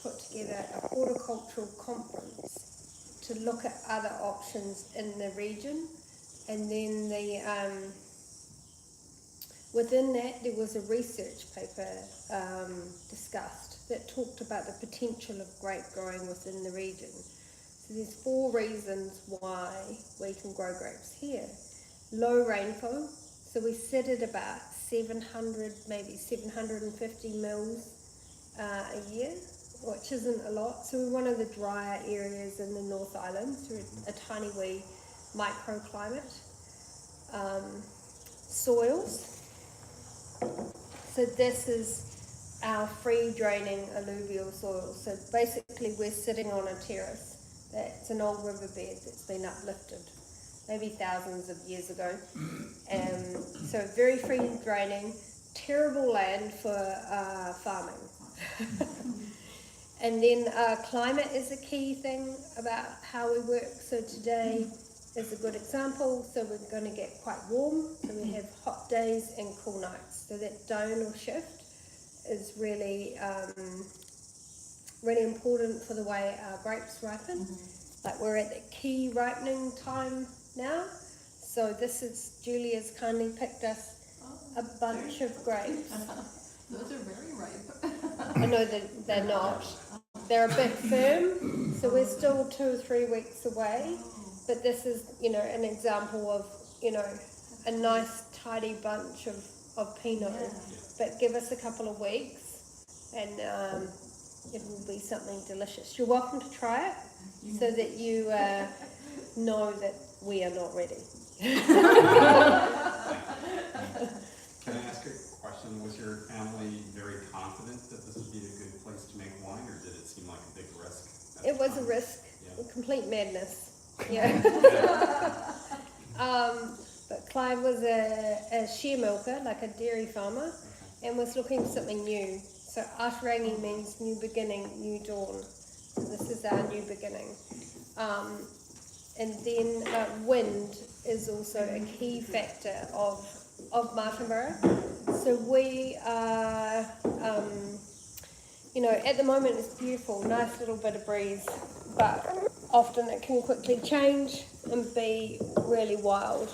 put together a horticultural conference to look at other options in the region, and then within that there was a research paper discussed that talked about the potential of grape growing within the region. So there's 4 reasons why we can grow grapes here. Low rainfall, so we sit at about 700, maybe 750 mils a year, which isn't a lot. So we're one of the drier areas in the North Island, so we're a tiny wee microclimate. Soils, so this is our free draining alluvial soil. So basically we're sitting on a terrace that's an old riverbed that's been uplifted maybe thousands of years ago. So very free draining, terrible land for farming. And then climate is a key thing about how we work. So today is a good example. So we're going to get quite warm. So we have hot days and cool nights. So that diurnal shift is really, really important for the way our grapes ripen. Like we're at the key ripening time now. So this is, Julia's kindly picked us a bunch of grapes. Those are very ripe. I know that they're not. They're a bit firm, so we're still 2 or 3 weeks away. But this is, an example of, a nice tidy bunch of Pinot. But give us a couple of weeks and it will be something delicious. You're welcome to try it so that you know that we are not ready. Can I ask a question? Was your family very confident that this would be a good place to make wine, or did it seem like a big risk? It was a risk, complete madness. Yeah. But Clive was a shear milker, like a dairy farmer, and was looking for something new. So Atarangi means new beginning, new dawn. So this is our new beginning. And then wind is also a key factor of Martinborough. So we are, at the moment it's beautiful, nice little bit of breeze, but often it can quickly change and be really wild.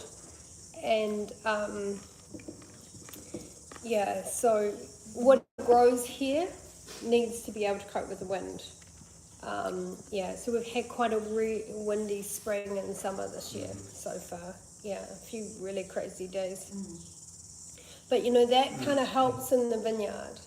And so what grows here needs to be able to cope with the wind. So we've had quite a windy spring and summer this year so far. Yeah, a few really crazy days. But that kind of helps in the vineyard.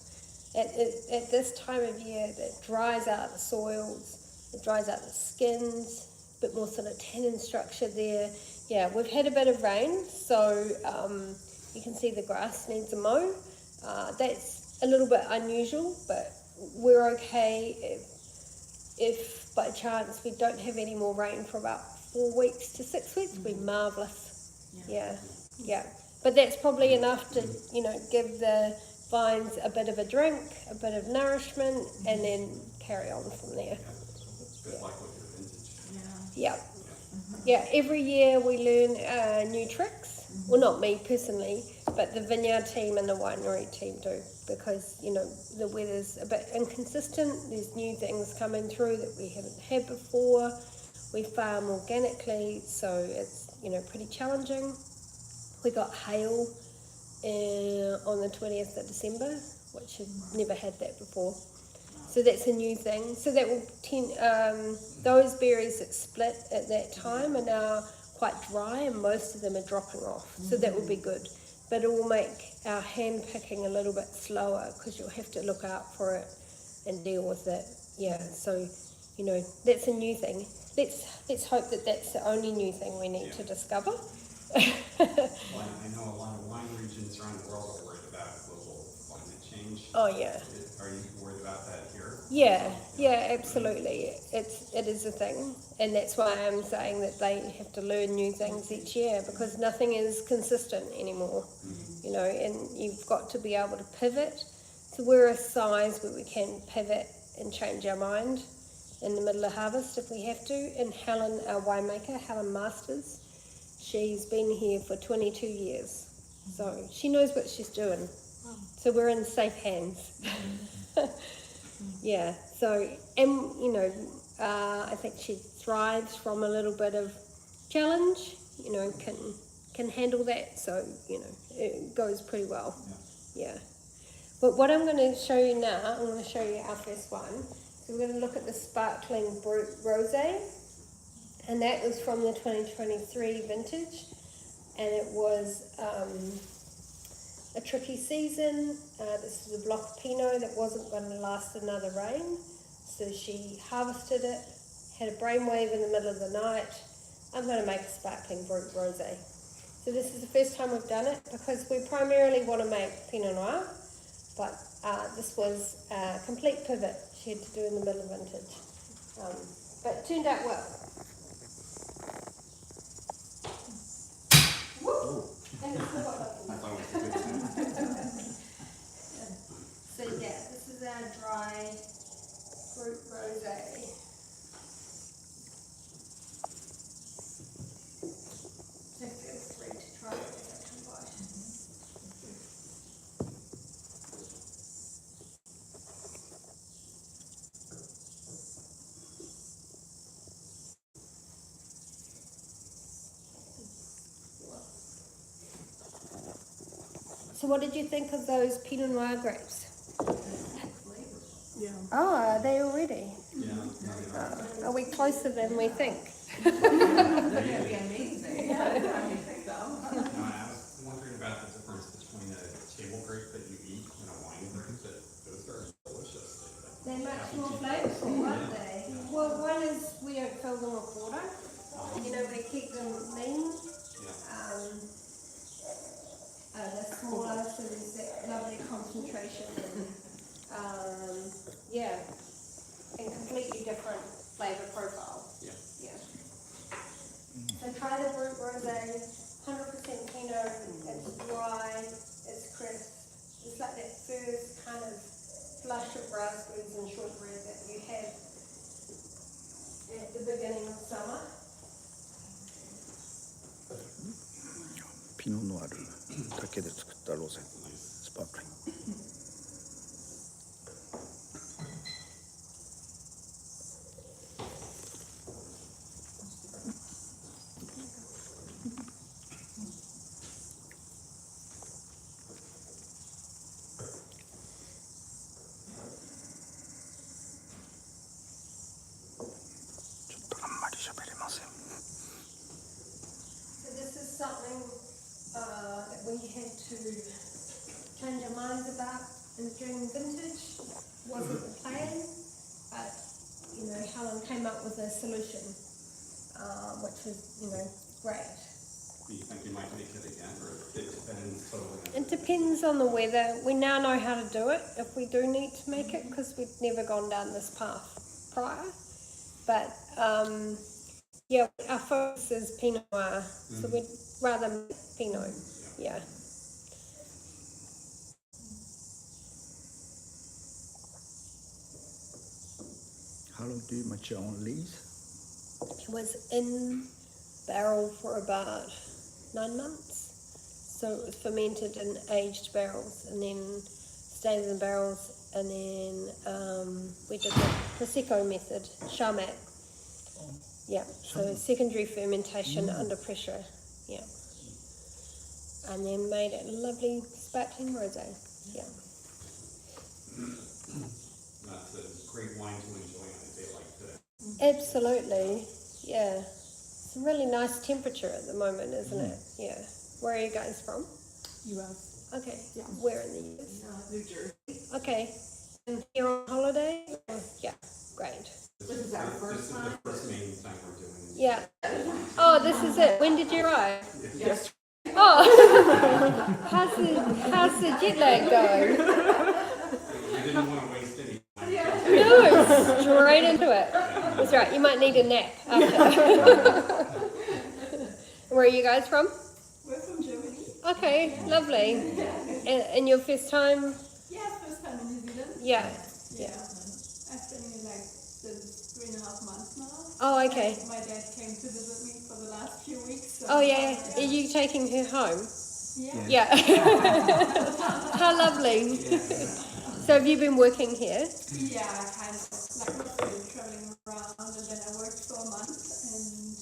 At this time of year, that dries out the soils, it dries out the skins, a bit more sort of tannin structure there. Yeah, we've had a bit of rain, so you can see the grass needs a mow. That's a little bit unusual, but we're okay if by chance we don't have any more rain for about 4 weeks to 6 weeks. It'd be marvellous. Yeah. But that's probably enough to, give the vines a bit of a drink, a bit of nourishment, and then carry on from there. It's a bit like with your vintage. Yeah, every year we learn new tricks. Well, not me personally, but the vineyard team and the winery team do, because, the weather's a bit inconsistent. There's new things coming through that we haven't had before. We farm organically, so it's, pretty challenging. We got hail on the 20th of December, which I've never had that before. So that's a new thing. So that will those berries that split at that time are now quite dry, and most of them are dropping off. So that will be good. But it will make our hand picking a little bit slower, because you'll have to look out for it and deal with it. Yeah, so, that's a new thing. Let's hope that that's the only new thing we need to discover. Well, I know a lot of wine regions around the world are worried about global climate change. Oh, yeah. Are you worried about that here? Yeah, absolutely. It is a thing, and that's why I'm saying that they have to learn new things each year, because nothing is consistent anymore, and you've got to be able to pivot. So we're a size where we can pivot and change our mind in the middle of harvest if we have to. And Helen, our winemaker, Helen Masters, she's been here for 22 years, so she knows what she's doing. So we're in safe hands. Yeah, so, and you know, I think she thrives from a little bit of challenge, you know, can handle that, so, you know, it goes pretty well. Yeah. But what I'm going to show you now, I'm going to show you our first one. So we're going to look at the Sparkling Brut Rosé, and that was from the 2023 vintage, and it was a tricky season. This is a block of Pinot that wasn't going to last another rain, so she harvested it, had a brainwave in the middle of the night. I'm going to make a Sparkling Brut Rosé. So this is the first time we've done it because we primarily want to make Pinot Noir, but this was a complete pivot she had to do in the middle of vintage. But it turned out well. Woo! And it's still got So yeah, this is our dry fruit rosé. So feel free to try it as I come by. So what did you think of those Pinot Noir grapes? Yeah. Oh, are they already? Yeah. Are we closer than we think? That'd be amazing. No, I was wondering about the difference between a table grape that you eat and a wine grape. Those are delicious. They're much more flavorful, aren't they? Well, one is we don't fill them with water. You know, we keep them lean. They're smaller, so there's that lovely concentration and yeah, and completely different flavour profile. Yeah. So try the Brut Rosé, 100% Pinot. It's dry, it's crisp. It's like that first kind of flush of raspberries and shortbread that you have at the beginning of summer. ピノノワールだけで作ったロゼスパークリング。ちょっとあんまり喋れません。 So this is something that we had to change our minds about during vintage. Wasn't the plan, but you know, Helen came up with a solution, which was, you know, great. Do you think you might make it again, or it depends totally on It depends on the weather. We now know how to do it if we do need to make it, because we've never gone down this path prior. But yeah, our focus is Pinot Noir, so we'd rather make Pinot. Yeah. How long do you mature on lees? It was in barrel for about 9 months. So it was fermented in aged barrels and then stayed in the barrels, and then we did the Prosecco method, Charmat. Yeah, so secondary fermentation under pressure. Yeah. And then made it a lovely sparkling rosé. Yeah. That's a great wine to enjoy on a day like today. Absolutely. Yeah. It's a really nice temperature at the moment, isn't it? Yeah. Where are you guys from? US. Okay. Yeah. Where in the US? New Jersey. Okay. And here on holiday? Yeah. Great. This is our first time. This is the first main time we're doing this. Yeah. Oh, this is it. When did you arrive? Yes. Oh. how's the jet lag going? We didn't want to waste any time. No, straight into it. That's right. You might need a nap after. Where are you guys from? We're from Germany. Okay, lovely. And your first time? Yeah, first time in New Zealand. Yeah. Yeah. I've been here like since 3.5 months now. Oh, okay. My dad came to visit me for the last few weeks. So Oh, yeah. Are you taking her home? Yeah. Yeah. How lovely. So have you been working here? Yeah, kind of. Like not really traveling around, and then I worked for a month, and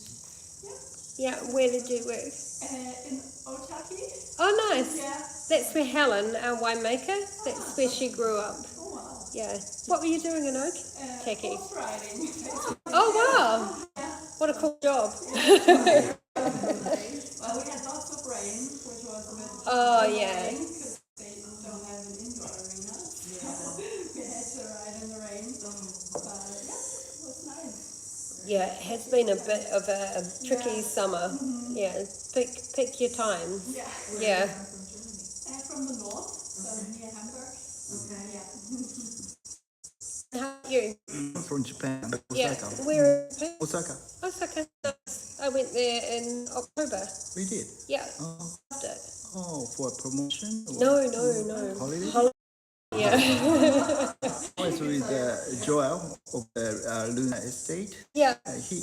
Yeah, where did you work? in Otaki. Oh, nice. Yeah. That's where Helen, our winemaker, that's where she grew up. Oh wow. Yeah. What were you doing in Otaki? Horse riding. Oh, wow. What a cool job. Well, we had lots of rain, which was a bit Oh, yeah. annoying, 'cause they don't have an indoor arena. We had to ride in the rain. But yeah, it was nice. Yeah, it has been a bit of a tricky summer. Yeah, pick your time. Yeah. Yeah. From the north, so near Hamburg. Okay. Yeah. How are you? I'm from Japan. Yeah. Osaka. Where? Osaka. Osaka. Nice. I went there in October. We did. Yeah, Oh, loved it. for a promotion? Or No. Holiday? Yeah. I was with Joel of the Luna Estate. Yeah.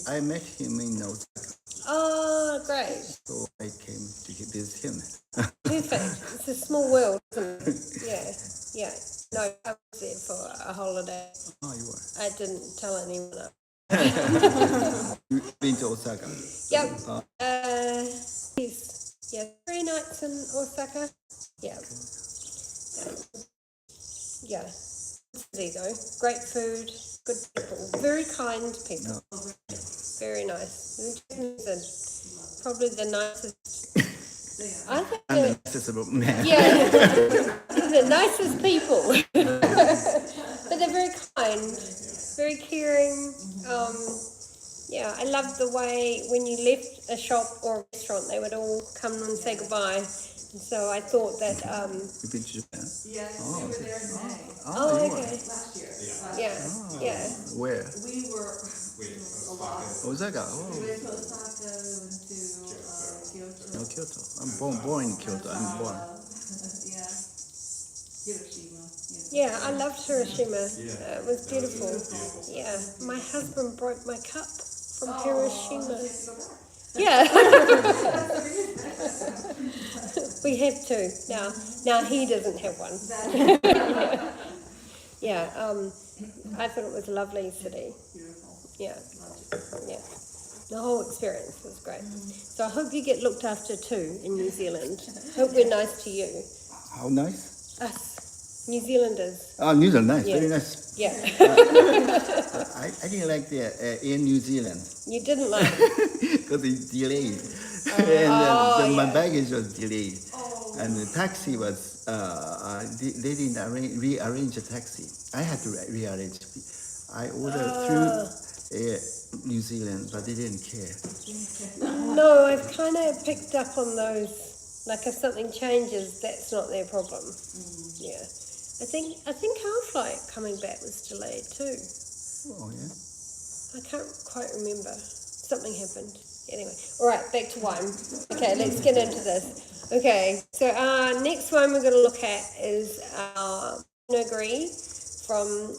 I met him in Osaka, Oh, great. so I came to visit him. Perfect. It's a small world, isn't it? Yeah. No, I was there for a holiday. Oh, you were. I didn't tell anyone. You've been to Osaka. Yep. Uh, Yes. Yeah, 3 nights in Osaka. Yeah. Yeah. There you go. Great food, good people, very kind people. Very nice. The Japanese are probably the nicest. I think they're, Unaccessible man. yeah, the nicest people. But they're very kind, very caring. Yeah, I love the way when you left a shop or a restaurant, they would all come and say goodbye. And so I thought that, You've been to Japan? Yes, Oh, we were okay. there in May oh, you were. okay. last year. Yeah. Where? We were a lot. Osaka. We Oh, went to Osaka, we went to Kyoto. no, Kyoto. I'm born in Kyoto. I'm born. Yeah. Hiroshima. Yeah, I loved Hiroshima. It was beautiful. Yeah, my husband broke my cup from Hiroshima. Yeah. We have two now. Now he doesn't have one. Yeah. I thought it was a lovely city. Yeah. Yeah. The whole experience was great. So I hope you get looked after too in New Zealand. Hope we're nice to you. How nice? Us, New Zealanders. Oh, New Zealand, nice. Yeah. Very nice. Yeah. I didn't like the in New Zealand You didn't like. because it's delayed. And my yeah. baggage was delayed. And the taxi was, they didn't rearrange a taxi. I had to rearrange. I ordered through New Zealand, but they didn't care. No, I've kind of picked up on those. Like if something changes, that's not their problem. Yeah. I think our flight coming back was delayed too. Oh, yeah? I can't quite remember. Something happened. Anyway, all right, back to wine. Okay, let's get into this. Okay, so our next wine we're going to look at is our Pinot Gris from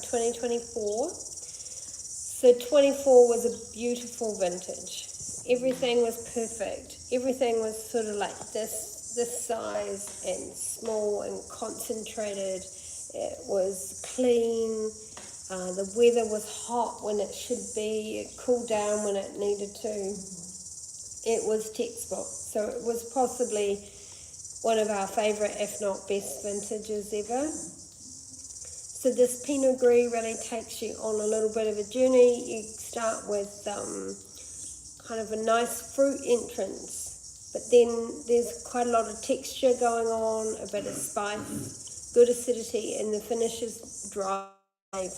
2024. So 24 was a beautiful vintage. Everything was perfect. Everything was sort of like this size and small and concentrated. It was clean. The weather was hot when it should be. It cooled down when it needed to. It was textbook. So it was possibly one of our favourite, if not best, vintages ever. So this Pinot Gris really takes you on a little bit of a journey. You start with kind of a nice fruit entrance, but then there's quite a lot of texture going on, a bit of spice, good acidity, and the finish is dry. And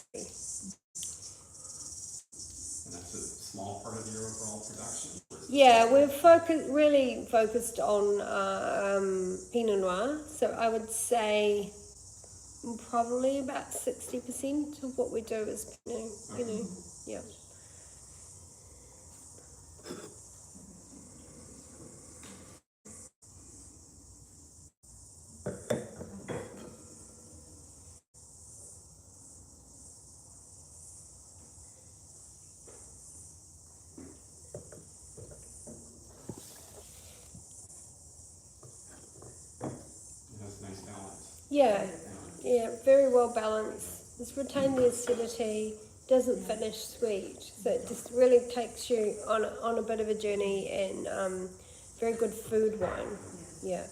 that's a small part of your overall production? Yeah, we're really focused on Pinot Noir, so I would say probably about 60% of what we do is Pinot, yeah. It has a nice balance. Yeah, Yeah, very well balanced. It's retained the acidity, doesn't finish sweet, so it just really takes you on a bit of a journey, and very good food wine. Yeah.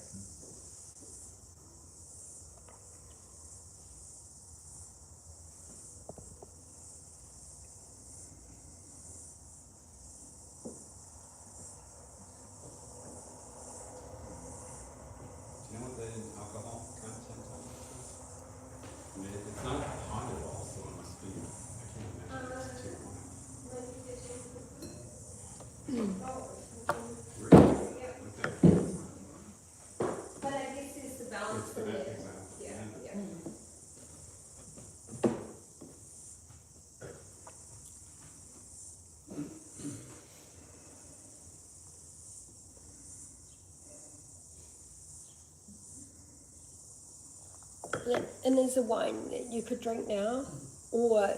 Do you know what the alcohol content of it is? I mean, it's not hot at all, so it must be, I can't imagine it's too hot. Really? Okay. But I guess there's the balance It's in the there. exact, Yeah, yeah. yeah. Yeah, and there's a wine that you could drink now, or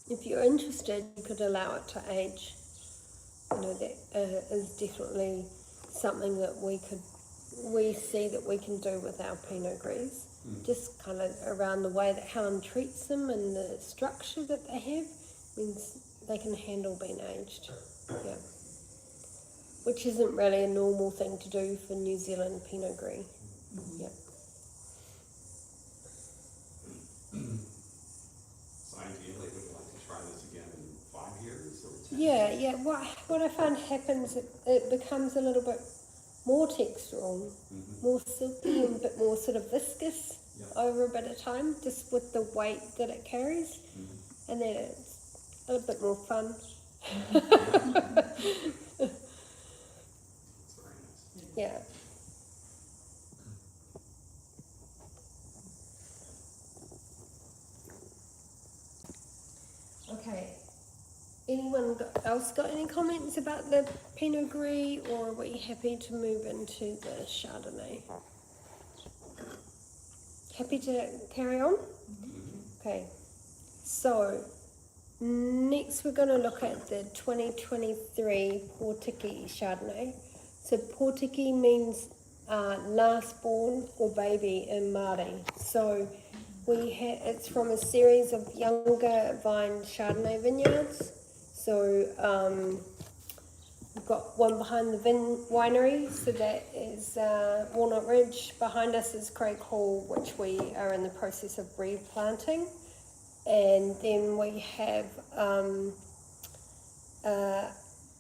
if you're interested, you could allow it to age. You know, that is definitely something that we see that we can do with our Pinot Gris. Just kind of around the way that Helen treats them and the structure that they have means they can handle being aged. Yeah. Which isn't really a normal thing to do for New Zealand Pinot Gris. Yeah. So ideally, would you like to try this again in 5 years or 10 Yeah, years? yeah. What I find happens, it becomes a little bit more textural, more silky and a bit more sort of viscous over a bit of time, just with the weight that it carries. And then it's a little bit more fun. It's very nice. Yeah. Okay. Anyone else got any comments about the Pinot Gris, or were you happy to move into the Chardonnay? Happy to carry on? Okay. So, next we're going to look at the 2023 Portiki Chardonnay. So Portiki means last born or baby in Māori. So it's from a series of younger vine Chardonnay vineyards. So we've got one behind the winery, so that is Walnut Ridge. Behind us is Craig Hall, which we are in the process of replanting. And then we have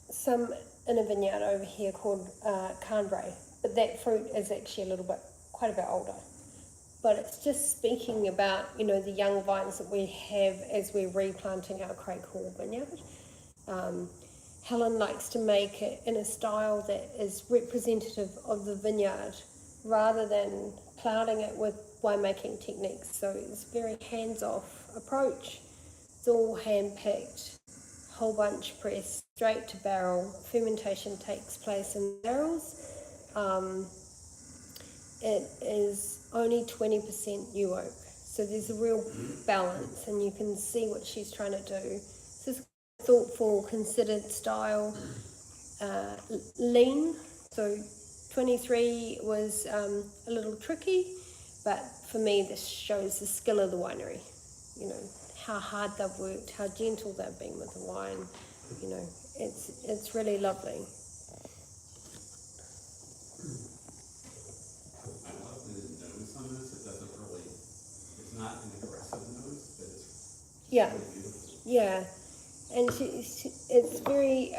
some in a vineyard over here called Canbray. But that fruit is actually quite a bit older. But it's just speaking about, you know, the young vines that we have as we're replanting our Craig Hall vineyard. Helen likes to make it in a style that is representative of the vineyard rather than clouding it with winemaking techniques. So it's a very hands-off approach. It's all hand-picked, whole bunch pressed, straight to barrel. Fermentation takes place in barrels. It is only 20% new oak. So there's a real balance, and you can see what she's trying to do. So it's a thoughtful, considered style, lean. So 23 was a little tricky, but for me this shows the skill of the winery. You know, how hard they've worked, how gentle they've been with the wine. You know, it's really lovely. I love the nose on this. It doesn't really, it's not an aggressive nose, but it's Yeah, really beautiful. yeah. And it's very,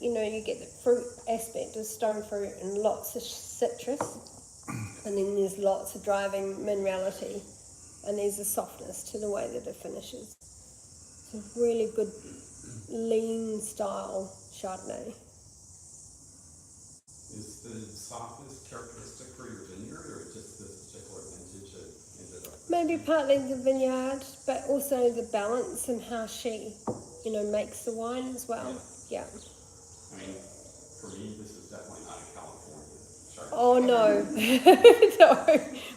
you know, you get the fruit aspect of stone fruit and lots of citrus, and then there's lots of driving minerality, and there's a softness to the way that it finishes. It's a really good lean style Chardonnay. Is the softness characteristic for your vineyard, or just this particular vintage it ended up? Maybe partly the vineyard, but also the balance and how she, you know, makes the wine as well. Yeah. I mean, for me, this is definitely not a California Chardonnay. Oh no, no,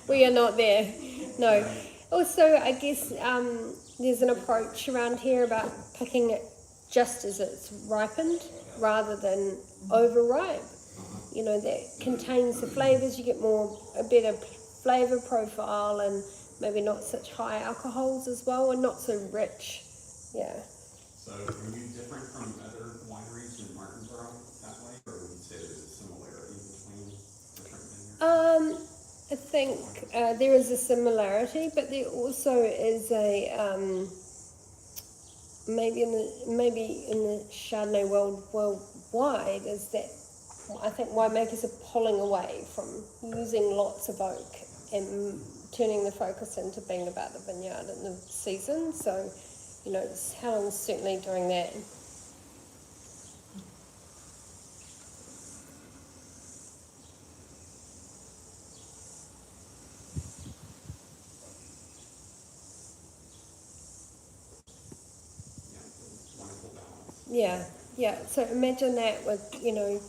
we are not there. No. Also, I guess there's an approach around here about picking it just as it's ripened rather than overripe. You know, that contains the flavors. You get a better flavor profile, and maybe not such high alcohols as well, and not so rich. Yeah. So are you different from other wineries in Martinborough that way, or would you say there's a similarity between different vineyards? I think there is a similarity, but there also is a maybe in the Chardonnay world worldwide is that I think winemakers are pulling away from using lots of oak and turning the focus into being about the vineyard and the season. So, you know, Helen's certainly doing that. Wonderful balance. Yeah, yeah. So imagine that with, you know,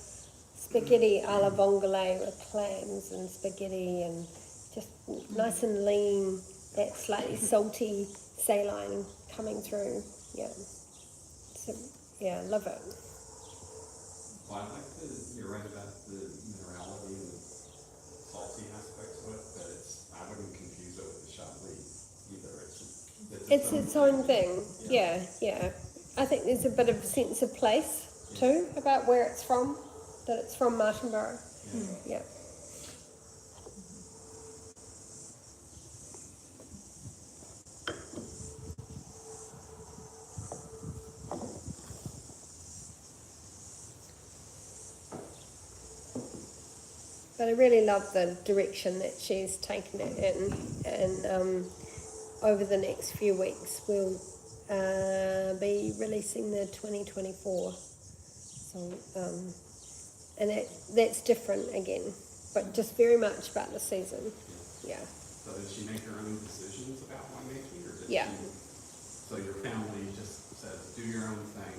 spaghetti a la vongole with clams and spaghetti and just nice and lean, that slightly salty saline coming through. Yeah. So, yeah, love it. Well, I like you're right about the minerality and the salty aspects of it, but I wouldn't confuse it with the Chablis either. It's its own thing. Yeah, yeah. I think there's a bit of a sense of place too about where it's from, that it's from Martinborough. Yeah. But I really love the direction that she's taken it in, and over the next few weeks we'll be releasing the 2024. So, and that's different again, but just very much about the season. Yeah. So did she make her own decisions about winemaking, or did Yeah. So your family just says, do your own thing,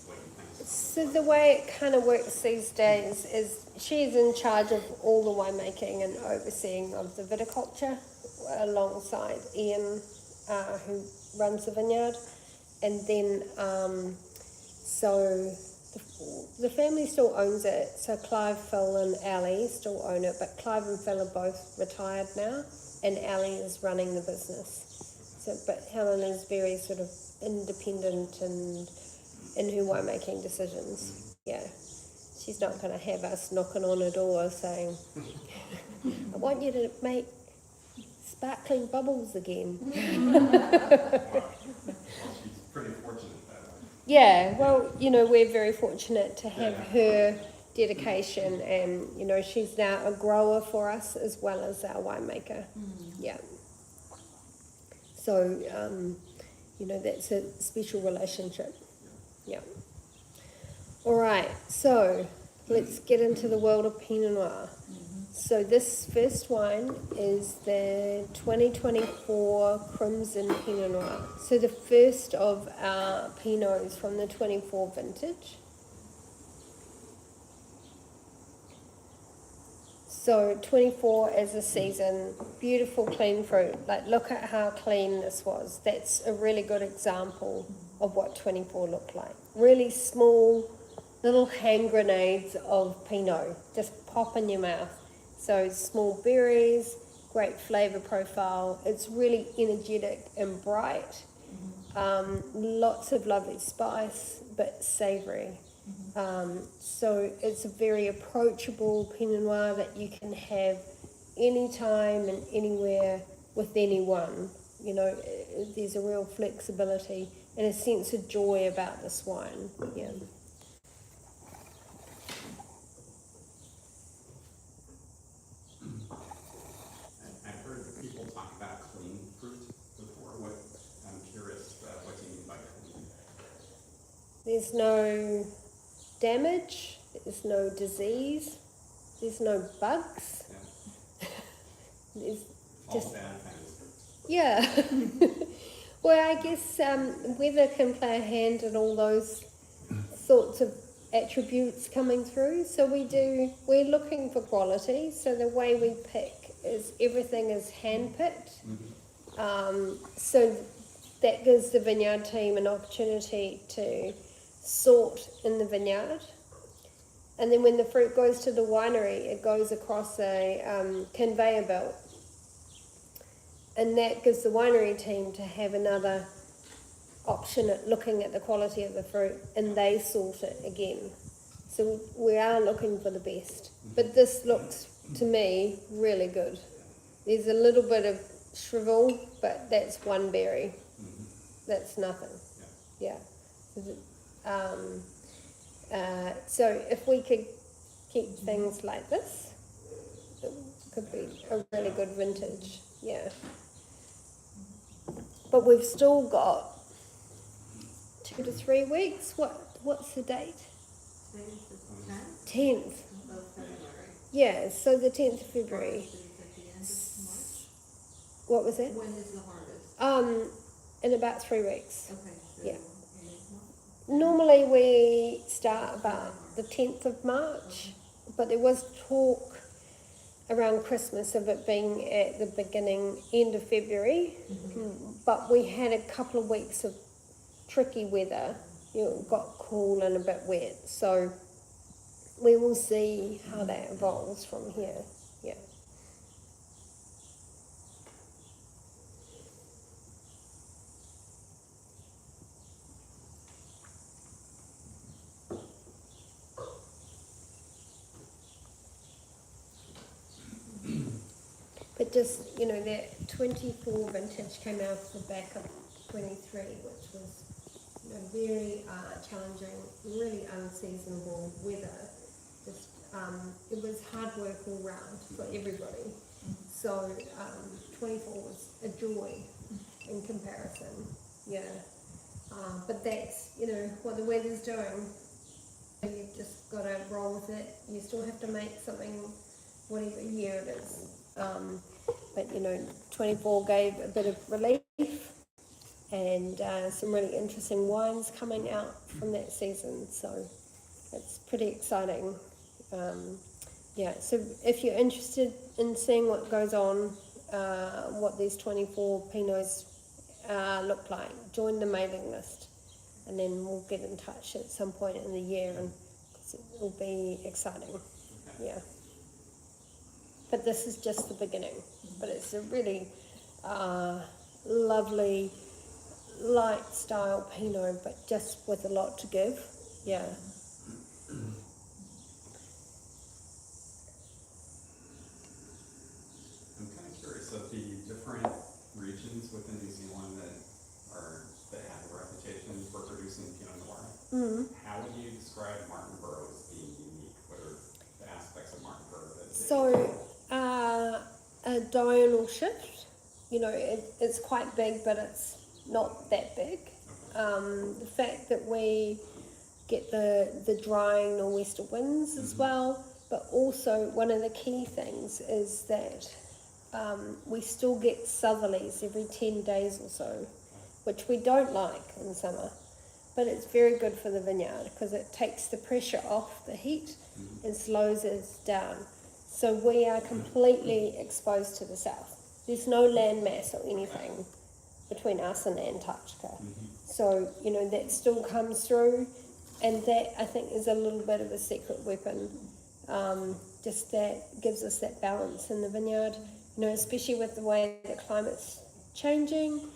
what you think is So the way it kind of works these days is she's in charge of all the winemaking and overseeing of the viticulture alongside Ian, who runs the vineyard. And then, so the family still owns it. So Clive, Phil and Ali still own it, but Clive and Phil are both retired now, and Ali is running the business. So, but Helen is very sort of independent and in her winemaking decisions. Yeah. She's not going to have us knocking on her door saying, I want you to make sparkling bubbles again. Well, she's pretty fortunate that way. Yeah, well, you know, we're very fortunate to have her dedication, and, you know, she's now a grower for us as well as our winemaker. Yeah. So, you know, that's a special relationship. Yeah. All right, so let's get into the world of Pinot Noir. So this first wine is the 2024 Crimson Pinot Noir. So the first of our Pinots from the 24 vintage. So 24 as a season, beautiful clean fruit. Like, look at how clean this was. That's a really good example of what 24 looked like. Really small little hand grenades of Pinot, just pop in your mouth. So small berries, great flavour profile. It's really energetic and bright. Lots of lovely spice, but savoury. So it's a very approachable Pinot Noir that you can have anytime and anywhere with anyone. You know, there's a real flexibility and a sense of joy about this wine. Yeah. I've heard people talk about clean fruit before. I'm curious what you mean by clean. There's no damage, there's no disease, there's no bugs. Yeah. There's All just, the bad kind of fruit. yeah. Well, I guess weather can play a hand in all those sorts of attributes coming through. So we're looking for quality. So the way we pick is everything is hand-picked. So that gives the vineyard team an opportunity to sort in the vineyard. And then when the fruit goes to the winery, it goes across a conveyor belt. and that gives the winery team to have another option at looking at the quality of the fruit, and they sort it again. So we are looking for the best. But this looks, to me, really good. There's a little bit of shrivel, but that's one berry. That's nothing. Yeah. So if we could keep things like this, it could be a really good vintage. Yeah. But we've still got 2 to 3 weeks. What's the date? Today's the 10th 10th. of February. Yeah, so the 10th of February. Harvest is at the end of March. What was it? When is the harvest? In about 3 weeks. Okay, so Yeah. end of March. Normally we start about the 10th of March, but there was talk around Christmas of it being at the end of February. But we had a couple of weeks of tricky weather. It got cool and a bit wet, so we will see how that evolves from here. Yeah. But just, that 24 vintage came out of the back of 23, which was very challenging, really unseasonable weather. Just it was hard work all round for everybody. So 24 was a joy in comparison. Yeah. But that's, what the weather's doing. You've just got to roll with it. You still have to make something whatever year it is. But 24 gave a bit of relief, and some really interesting wines coming out from that season, so it's pretty exciting. So if you're interested in seeing what goes on, what these 24 Pinots look like, join the mailing list, and then we'll get in touch at some point in the year, and it will be exciting. Yeah. But this is just the beginning. But it's a really lovely, light style Pinot, but just with a lot to give. Yeah. I'm kind of curious of the different regions within New Zealand that have a reputation for producing Pinot Noir. How would you describe Martinborough as being unique? What are the aspects of Martinborough that So, a diurnal shift. It's quite big, but it's not that big. The fact that we get the drying nor'wester winds as well, but also one of the key things is that we still get southerlies every 10 days or so, which we don't like in summer, but it's very good for the vineyard because it takes the pressure off the heat and slows it down. So we are completely exposed to the south. There's no landmass or anything between us and Antarctica. So, that still comes through, and that I think is a little bit of a secret weapon. Just that gives us that balance in the vineyard, especially with the way the climate's changing,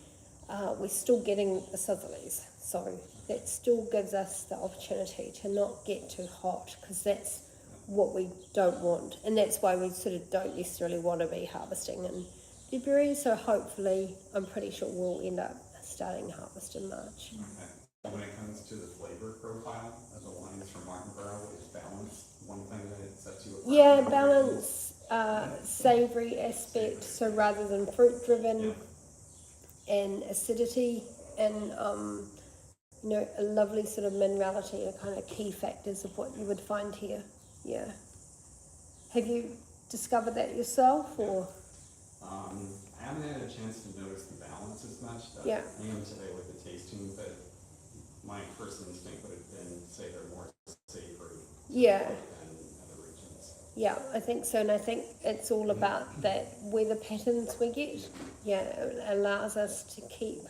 we're still getting the southerlies. So that still gives us the opportunity to not get too hot, because that's what we don't want, and that's why we sort of don't necessarily want to be harvesting in February. So hopefully, I'm pretty sure we'll end up starting harvest in March. Okay. When it comes to the flavor profile of the wines from Martinborough, is balance one thing that sets you apart? Yeah, balance, savoury aspect, so rather than fruit driven, and acidity, and a lovely sort of minerality are kind of key factors of what you would find here. Yeah. Have you discovered that yourself, or? I haven't had a chance to notice the balance as much. Yeah. I am today with the tasting, but my first instinct would have been say they're more savory. Yeah. Than other regions. Yeah, I think so, and I think it's all about that weather patterns we get. Yeah, it allows us to keep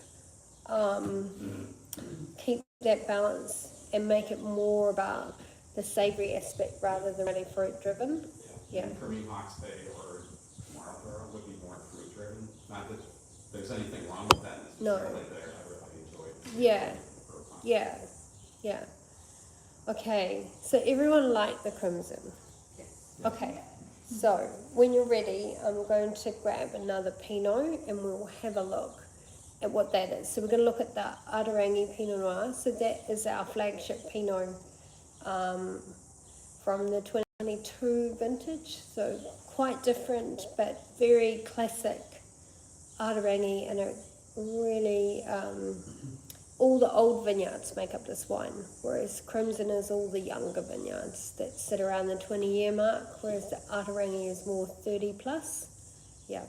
that balance and make it more about the savoury aspect rather than really fruit driven. Yeah. And for me, Hawke's Bay or Marlborough would be more fruit driven. Not that there's anything wrong with that No. necessarily there. I really enjoyed it. Yeah. For a conference. Yeah, yeah. Okay, so everyone liked the crimson? Yes. Okay, so when you're ready, I'm going to grab another Pinot and we'll have a look at what that is. So we're going to look at the Aotearangi Pinot Noir. So that is our flagship Pinot from the 2022 vintage. So quite different, but very classic Aotearangi, and it really, all the old vineyards make up this wine, whereas crimson is all the younger vineyards that sit around the 20-year mark, whereas the Aotearangi is more 30 plus. Yeah.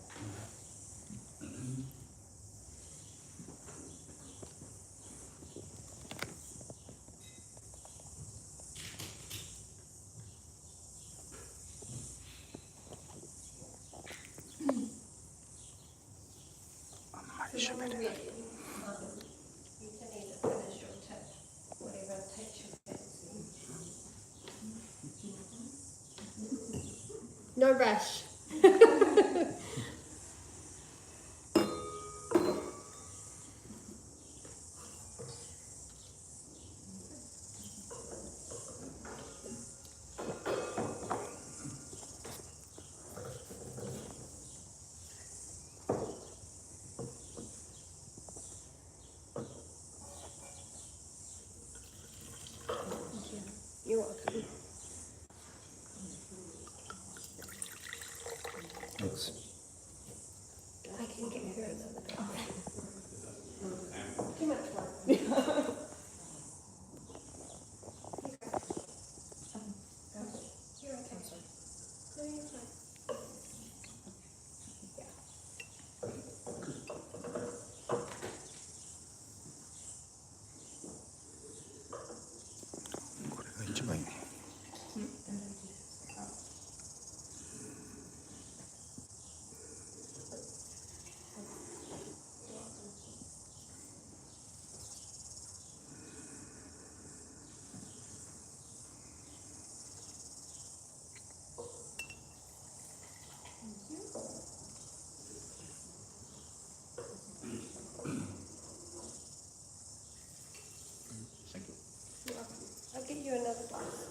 So when you're ready, you can either finish your tip, whatever takes your fancy. No rush. You're welcome. Thanks. I can get her another cup. Too much wine. You're okay. No, you're fine. Thank you. You're welcome. I'll get you another glass.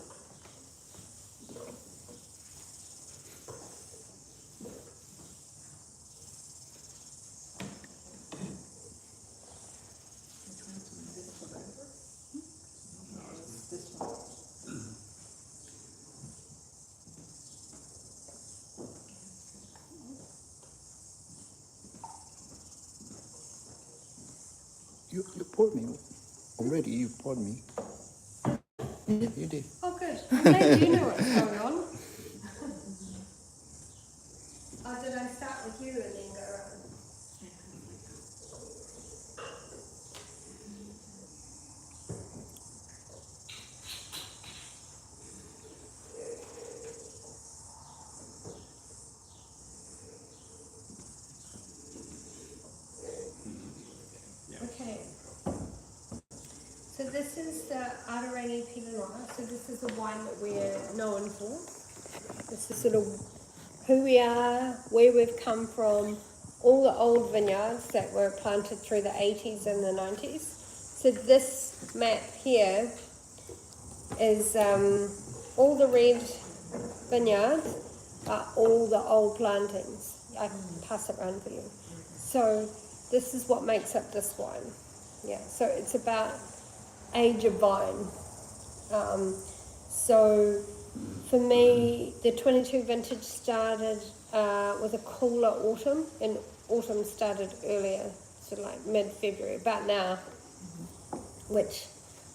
You poured me already. You poured me. Yeah, you did. Oh, good. I'm glad you know what's going on. Oh, did I start with you and then go around? Okay. So this is the Aotearangi Pinot Noir. So this is a wine that we're known for. This is sort of who we are, where we've come from, all the old vineyards that were planted through the 80s and the 90s. So this map here is all the red vineyards are all the old plantings. I can pass it around for you. So this is what makes up this wine. Yeah, so it's about age of vine. So for me, the 22 vintage started with a cooler autumn, and autumn started earlier, sort of like mid-February, about now, which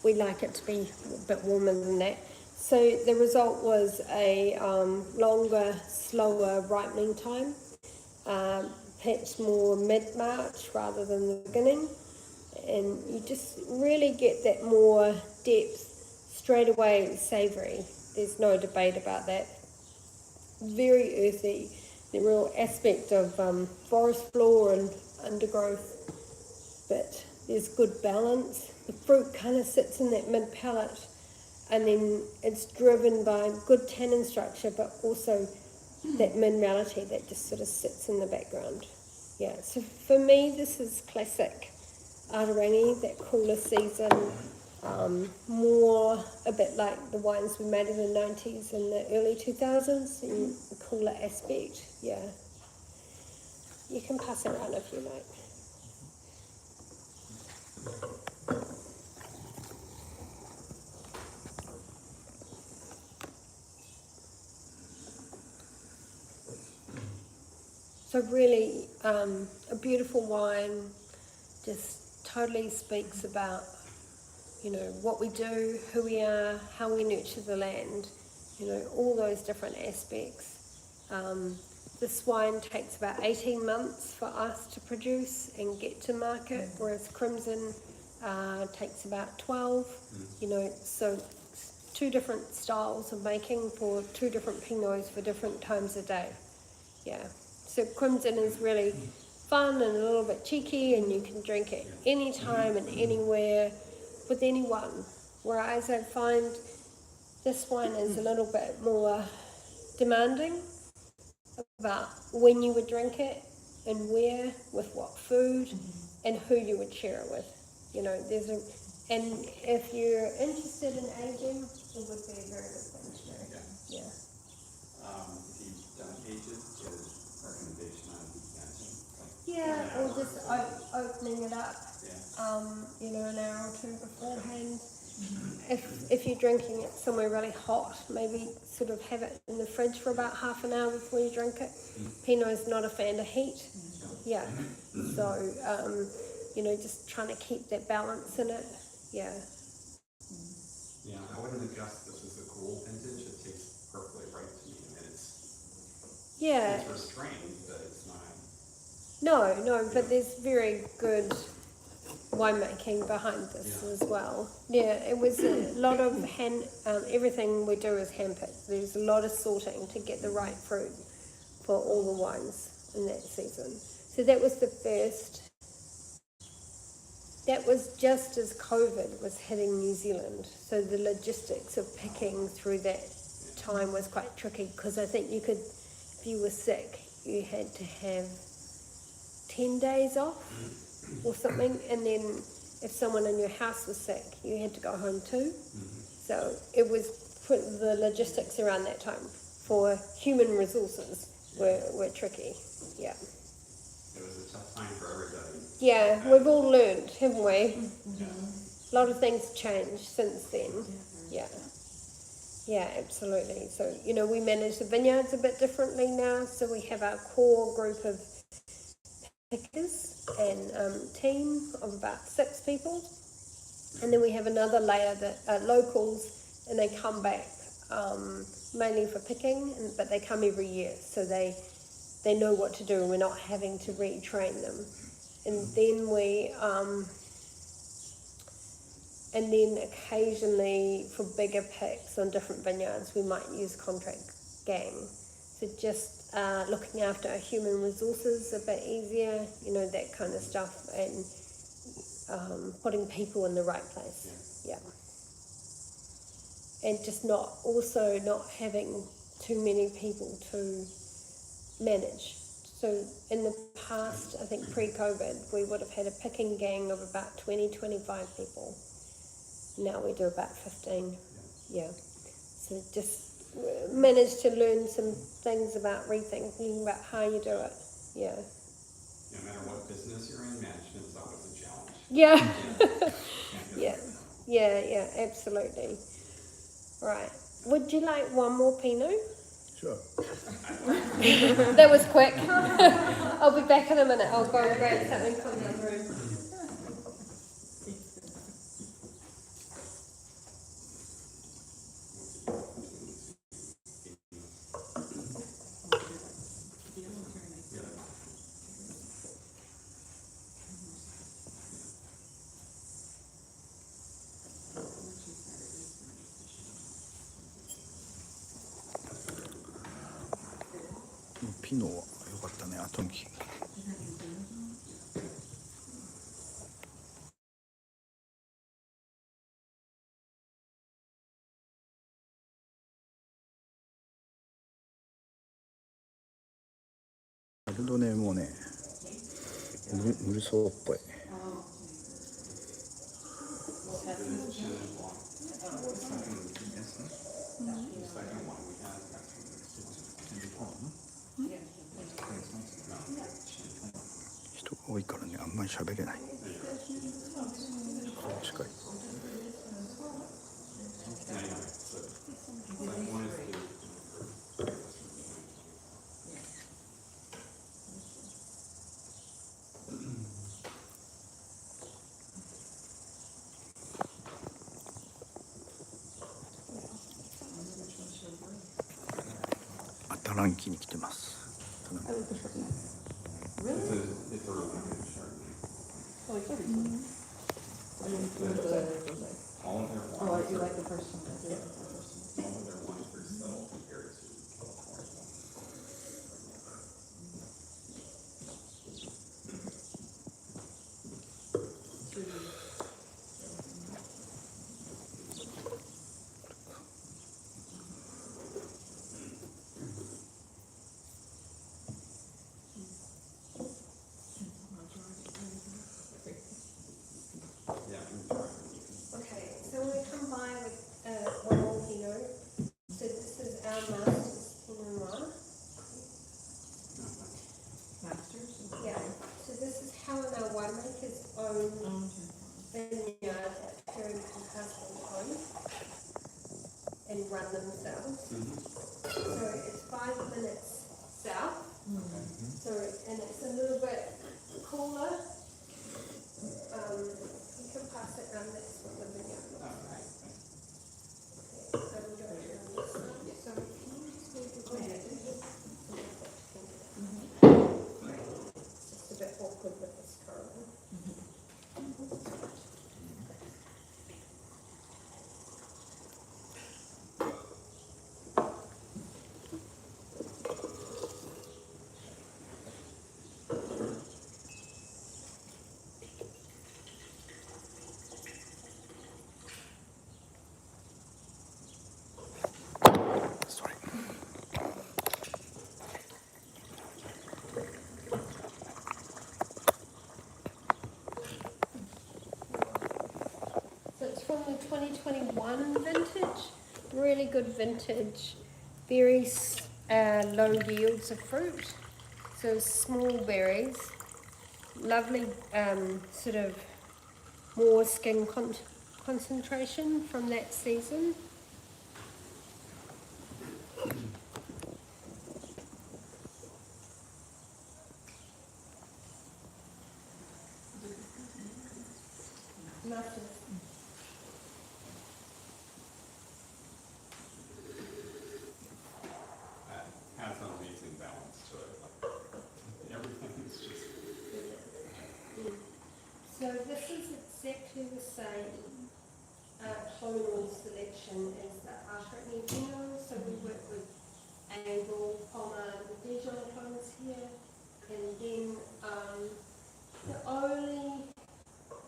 we like it to be a bit warmer than that. So the result was a longer, slower ripening time, perhaps more mid-March rather than the beginning. And you just really get that more depth, straight away savoury. There's no debate about that. Very earthy, the real aspect of forest floor and undergrowth, but there's good balance. The fruit kind of sits in that mid-palate, and then it's driven by good tannin structure, but also that minerality that just sort of sits in the background. Yeah, so for me, this is classic Atarangi, that cooler season, more a bit like the wines we made in the 90s and the early 2000s, and the cooler aspect, yeah. You can pass it around if you like. So really, a beautiful wine just totally speaks about, you know, what we do, who we are, how we nurture the land, you know, all those different aspects. This wine takes about 18 months for us to produce and get to market, whereas Crimson takes about 12, you know, so two different styles of making for two different Pinots for different times of day. Yeah, so Crimson is really fun and a little bit cheeky, and you can drink it anytime and anywhere with anyone. Whereas I find this wine is a little bit more demanding about when you would drink it and where, with what food, and who you would share it with. You know, and if you're interested in aging, it would be a very good thing to do. Yeah. If you don't age it, is recommendation on decanting? Yeah, or just opening it up, Yeah. you know, an hour or two beforehand. If you're drinking it somewhere really hot, maybe sort of have it in the fridge for about half an hour before you drink it. Pinot is not a fan of heat. Yeah, so you know, just trying to keep that balance in it. Yeah. Yeah, I wouldn't adjust this as a cool vintage. It tastes perfectly right to me. I mean, it's restrained, but it's not. No, but there's very good winemaking behind this as well. Yeah, it was a lot of everything we do is hand-picked. There's a lot of sorting to get the right fruit for all the wines in that season. So that was the first. That was just as COVID was hitting New Zealand. So the logistics of picking through that time was quite tricky, because I think you could, if you were sick, you had to have 10 days off or something, and then if someone in your house was sick, you had to go home too. So it was put the logistics around that time for human resources were tricky. Yeah. It was a tough time for everybody. Yeah, we've all learned, haven't we? Yeah. A lot of things changed since then. Yeah. Yeah, absolutely. So, you know, we manage the vineyards a bit differently now. So we have our core group of pickers and team of about 6 people. And then we have another layer that are locals, and they come back mainly for picking, but they come every year. So they know what to do, and we're not having to retrain them. And then and then occasionally for bigger picks on different vineyards, we might use contract gang. So just looking after our human resources a bit easier, you know, that kind of stuff, and putting people in the right place. Yeah. And just not having too many people to manage. So in the past, I think pre-COVID, we would have had a picking gang of about 20-25 people. Now we do about 15. Yeah. So just managed to learn some things about rethinking about how you do it. Yeah. No matter what business you're in, management is always a challenge. Yeah. Yeah, absolutely. Right. Would you like one more Pinot? Sure. That was quick. I'll be back in a minute. I'll go and grab something from the room.ピノは良かったね、後に。なるほどね、もうね、うるそうっぽい。 The Chenin Blanc. The second one we had got some 人が多いからね、あんまり喋れない。近い。 Anyway, so second one is theアタランギに来てます。 It's a really good Chardonnay. Oh, it's already All of their wines Oh, you are, like the first one? I do like the first all of their wines are settled compared to California. Yeah, I'm trying. Okay, so we come by with one more Pinot. So this is our master's Pinot Noir. Masters? Yeah. So this is how our winemakers own vineyard at Perry home and run themselves. So it's 5 minutes south. So and it's a little bit cooler. You can pass it around. That's what the vineyard looks like. Okay, so we'll go around this side. So can you just move your way? It's just a bit awkward with this current. Sorry. So it's from the 2021 vintage, really good vintage, very low yields of fruit, so small berries, lovely sort of more skin concentration from that season. Nothing. Has an amazing balance to it. Like, everything is just, So this is exactly the same clonal selection as the Atarani Pinot. So we work with Able, Palmer, and Dijon clones here. And then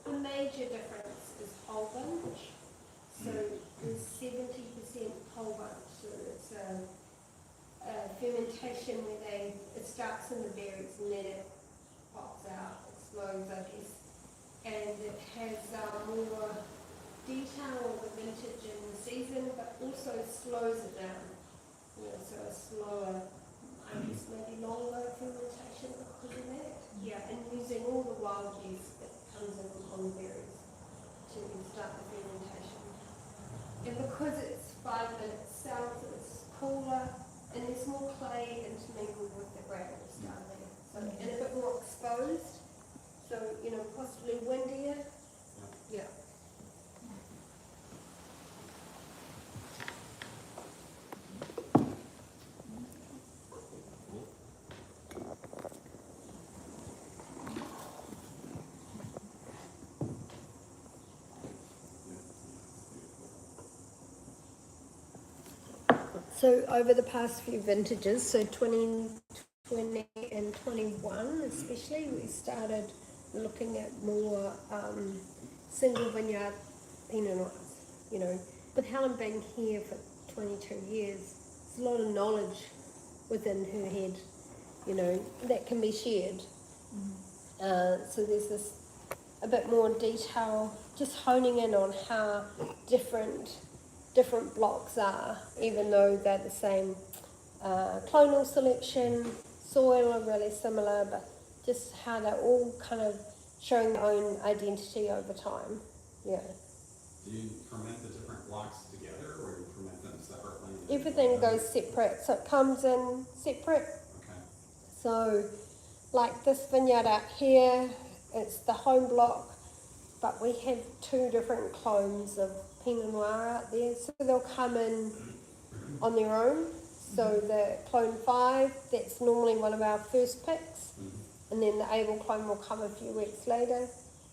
the major difference is whole bunch. So there's 70% whole bunch. So it's a fermentation where it starts in the berries and then it pops out, explodes, I guess. And it has more detail of the vintage in the season, but also slows it down. You know, so a slower, I guess maybe longer fermentation because of that. Yeah, and using all the wild yeast that comes in on berries to start the fermentation. And because it's 5 minutes south, it's cooler and there's more clay intermingled with the grapes down there. So, and a bit more exposed. So, you know, possibly windier. Yeah. So over the past few vintages, so 2020 and 21 especially, we started looking at more single vineyard Pinot Noirs. You know, with Helen being here for 22 years, there's a lot of knowledge within her head, you know, that can be shared. So there's this a bit more detail, just honing in on how different blocks are, even though they're the same clonal selection, soil are really similar, but just how they're all kind of showing their own identity over time. Yeah. Do you ferment the different blocks together, or do you ferment them separately? Everything goes separate, so it comes in separate. Okay. So, like this vineyard out here, it's the home block, but we have 2 different clones of Pinot Noir out there, so they'll come in on their own. So the clone 5, that's normally one of our first picks, and then the Able clone will come a few weeks later.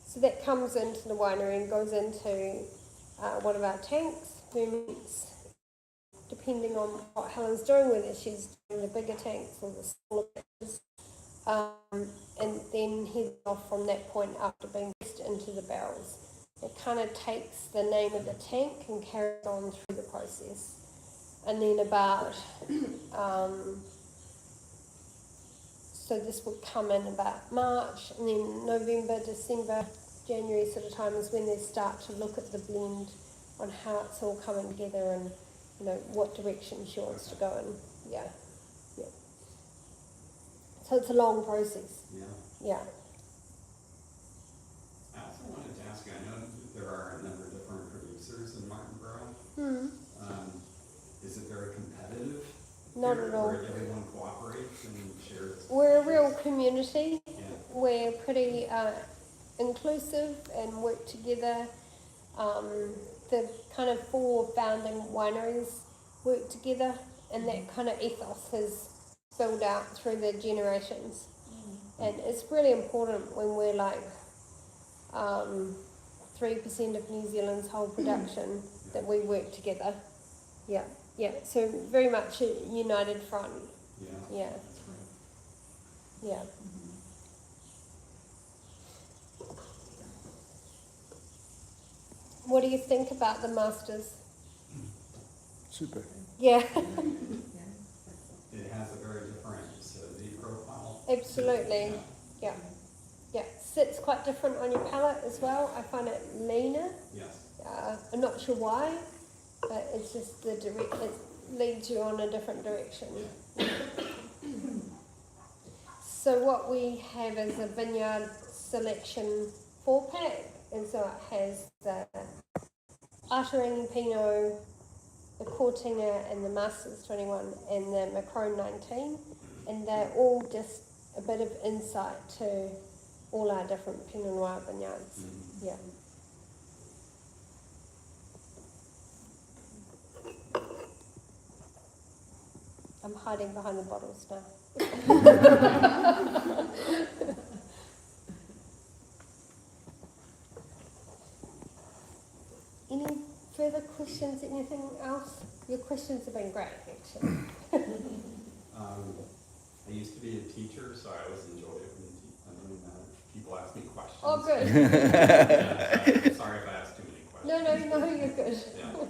So that comes into the winery and goes into one of our tanks, ferments, depending on what Helen's doing, whether she's doing the bigger tanks or the smaller batches. And then heads off from that point after being pressed into the barrels. It kind of takes the name of the tank and carries on through the process. And then about, so this would come in about March, and then November, December, January sort of time is when they start to look at the blend on how it's all coming together and, you know, what direction she wants to go in. Yeah. So it's a long process. Yeah. I also wanted to ask you, I know there are a number of different producers in Martinborough. Is it very competitive? Not here, at all. where everyone cooperates and shares? We're a real community. Yeah. We're pretty inclusive and work together. The kind of 4 founding wineries work together, and that kind of ethos has spilled out through the generations. And it's really important when we're like 3% of New Zealand's whole production that we work together. Yeah. So very much a united front. Yeah. That's great. Yeah. What do you think about the masters? Super. Yeah. It has a very different acidity profile. Absolutely. Yeah. Sits quite different on your palate as well. I find it leaner. Yes. I'm not sure why, but it's just it leads you on a different direction. So what we have is a vineyard selection 4-pack, and so it has the Atarang Pinot, the Cortinger and the Masters 21 and the Macron 19, and they're all just a bit of insight to all our different Pinot Noir vineyards. Yeah. I'm hiding behind the bottles now. Any further questions? Anything else? Your questions have been great, actually. I used to be a teacher, so I always enjoyed it when people ask me questions. Oh, good. Sorry if I asked too many questions. No, you're good. Yeah.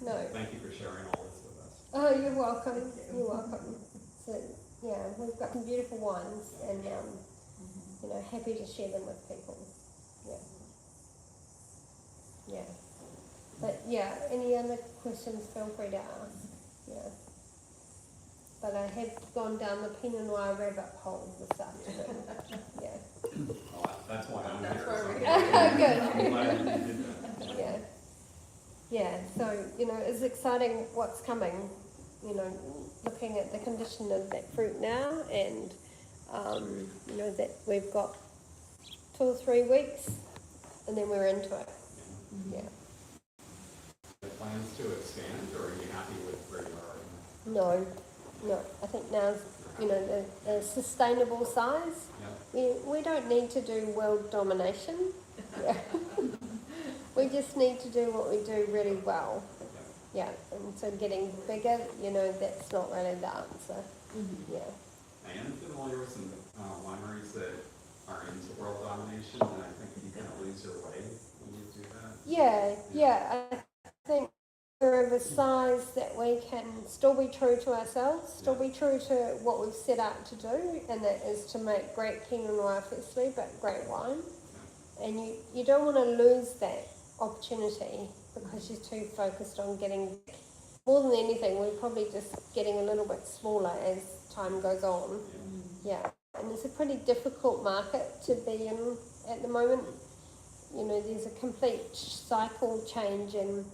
No. Thank you for sharing all this with us. Oh, you're welcome. You're welcome. So, yeah, we've got some beautiful wines, and you know, happy to share them with people. Yeah. But yeah, any other questions? Feel free to ask. Yeah. But I have gone down the Pinot Noir rabbit hole this afternoon. Yeah. Well, that's why I'm That's here. why so we're I'm here. I'm glad you did that. Yeah. Yeah, so, you know, it's exciting what's coming, you know, looking at the condition of that fruit now, and, you know, that we've got 2 or 3 weeks, and then we're into it. Yeah. Plans to expand, or are you happy with where you are? No, I think now's, you know, the sustainable size. Yeah. We don't need to do world domination. Yeah. We just need to do what we do really well. Yeah, and so getting bigger, you know, that's not really the answer. Yeah. I am familiar with some wineries that are into world domination, and I think you kind of lose your way when you do that. Yeah, I think wherever a size that we can still be true to ourselves, still be true to what we've set out to do, and that is to make great Pinot Noir firstly, but great wine. And you don't want to lose that opportunity because you're too focused on getting, more than anything, we're probably just getting a little bit smaller as time goes on. Yeah, and it's a pretty difficult market to be in at the moment. You know, there's a complete cycle change in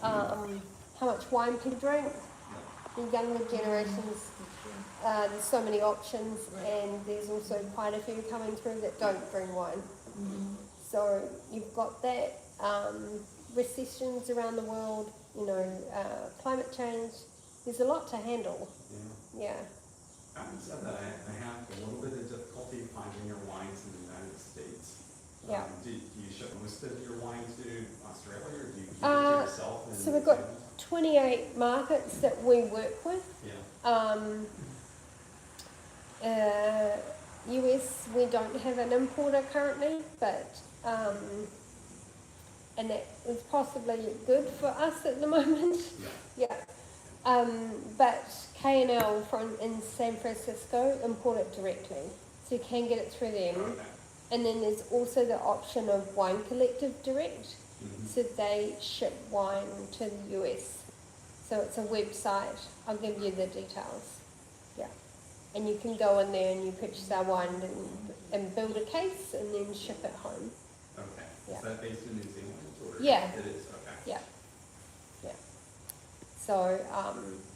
how much wine people drink. The younger generations, there's so many options, and there's also quite a few coming through that don't bring wine. So you've got that, recessions around the world, you know, climate change. There's a lot to handle. Yeah. Having said that, I have a little bit of difficulty finding your wines in the United States. Yeah. Do you ship most of your wine to Australia, or do you keep it to yourself? In So we've got 28 markets that we work with. US, we don't have an importer currently, but and that is possibly good for us at the moment. But K&L in San Francisco import it directly, so you can get it through them. Okay. And then there's also the option of Wine Collective Direct, so they ship wine to the US. So it's a website. I'll give you the details. Yeah, and you can go in there and you purchase our wine and build a case and then ship it home. Okay. Yeah. Is that based in New Zealand? Or Yeah. It is, okay. Yeah. So,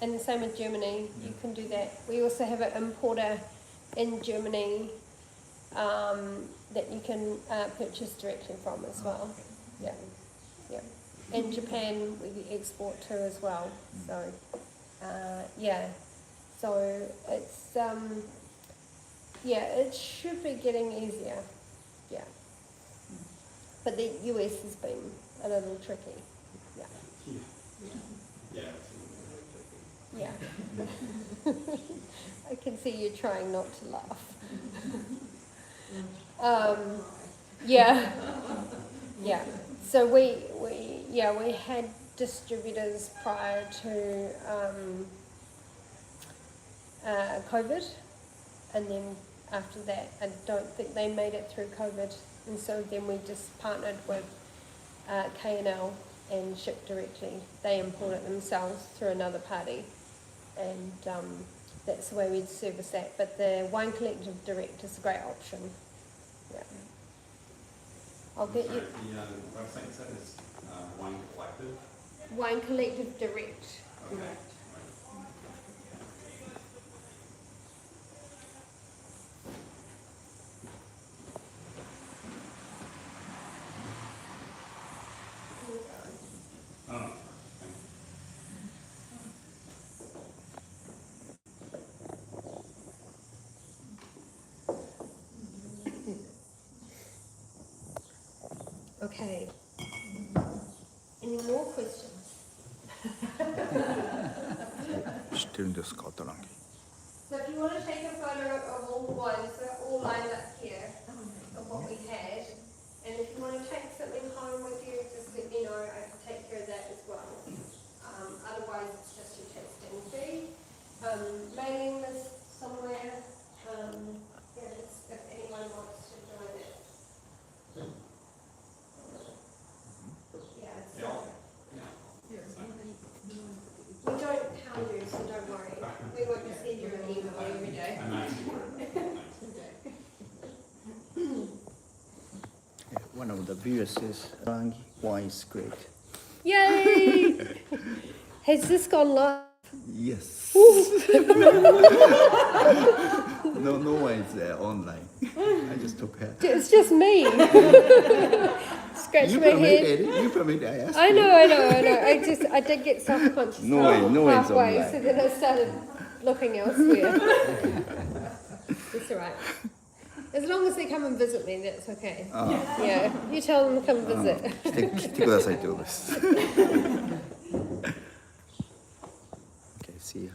and the same with Germany, you can do that. We also have an importer in Germany that you can purchase directly from as well. Yeah. And Japan we export to as well. So, so it's it should be getting easier. Yeah. But the US has been a little tricky. Yeah. I can see you trying not to laugh. So we had distributors prior to COVID, and then after that, I don't think they made it through COVID, and so then we just partnered with K&L and shipped directly. They import it themselves through another party, and that's the way we'd service that. But the Wine Collective Direct is a great option. Yeah. I'll get you. The website said is Wine Collective. Wine Collective Direct. Okay. Okay. Any more questions? 知ってるんですか、アタランギ。 So if you want to take a photo of all the wines, they're all lined up here of what we had. And if you want to take something home with you, just let me know. I can take care of that as well. Otherwise, it's just your tasting fee. Mailing list somewhere. If anyone wants to join it. We don't tell you, so don't worry. We won't send you an email every day. One of the viewers says, Atarangi wine is great. Yay! Has this gone live? Yes. no one is online. I just took her. It's just me. Scratch You my head. permitted, you permitted, I asked I you. know. I did get self-conscious No one's halfway, online. so then I started looking elsewhere. It's all right. As long as they come and visit me, that's okay. Yeah, you tell them to come visit. 来てくださいってことです。Okay, see ya.